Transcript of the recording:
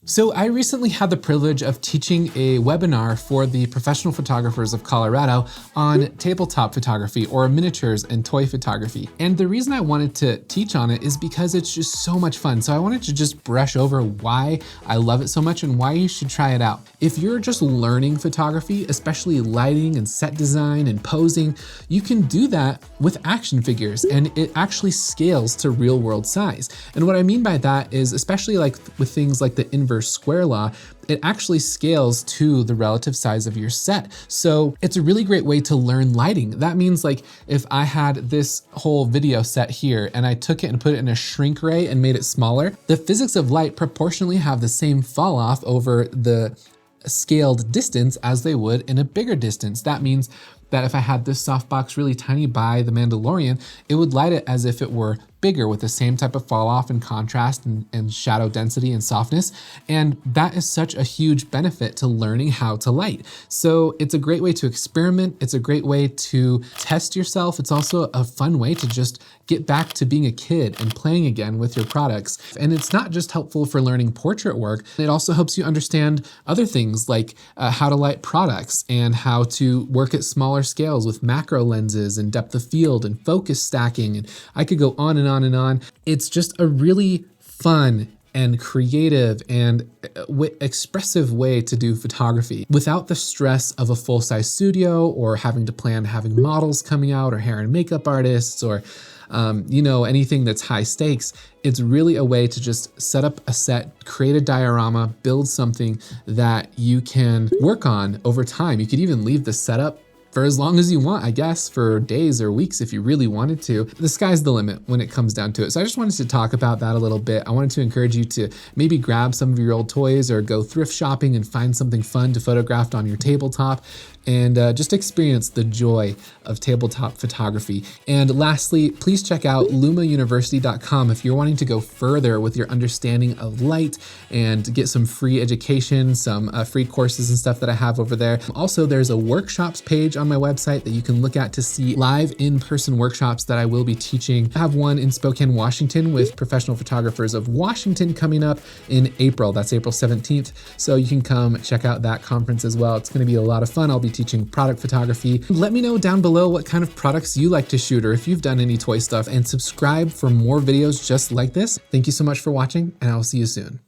So I recently had the privilege of teaching a webinar for the professional photographers of Colorado on tabletop photography or miniatures and toy photography. And the reason I wanted to teach on it is because it's just so much fun. So I wanted to just brush over why I love it so much and why you should try it out. If you're just learning photography, especially lighting and set design and posing, you can do that with action figures, and it actually scales to real world size. And what I mean by that is, especially like with things like the inverse square law, it actually scales to the relative size of your set. So it's a really great way to learn lighting. That means, like, if I had this whole video set here and I took it and put it in a shrink ray and made it smaller, the physics of light proportionally have the same fall off over the scaled distance as they would in a bigger distance. That means that if I had this softbox really tiny by the Mandalorian, it would light it as if it were bigger with the same type of fall off and contrast and shadow density and softness. And that is such a huge benefit to learning how to light. So it's a great way to experiment. It's a great way to test yourself. It's also a fun way to just get back to being a kid and playing again with your products. And it's not just helpful for learning portrait work, it also helps you understand other things like how to light products and how to work at smaller scales with macro lenses and depth of field and focus stacking. And I could go on and on and on. It's just a really fun and creative and expressive way to do photography without the stress of a full-size studio or having to plan having models coming out or hair and makeup artists or anything that's high stakes. It's really a way to just set up a set, create a diorama, build something that you can work on over time. You could even leave the setup for as long as you want, I guess, for days or weeks if you really wanted to. The sky's the limit when it comes down to it. So I just wanted to talk about that a little bit. I wanted to encourage you to maybe grab some of your old toys or go thrift shopping and find something fun to photograph on your tabletop and just experience the joy of tabletop photography. And lastly, please check out lumauniversity.com if you're wanting to go further with your understanding of light and get some free education, some free courses and stuff that I have over there. Also, there's a workshops page on my website that you can look at to see live in-person workshops that I will be teaching. I have one in Spokane, Washington with professional photographers of Washington coming up in April. That's April 17th. So you can come check out that conference as well. It's going to be a lot of fun. I'll be teaching product photography. Let me know down below what kind of products you like to shoot or if you've done any toy stuff, and subscribe for more videos just like this. Thank you so much for watching, and I'll see you soon.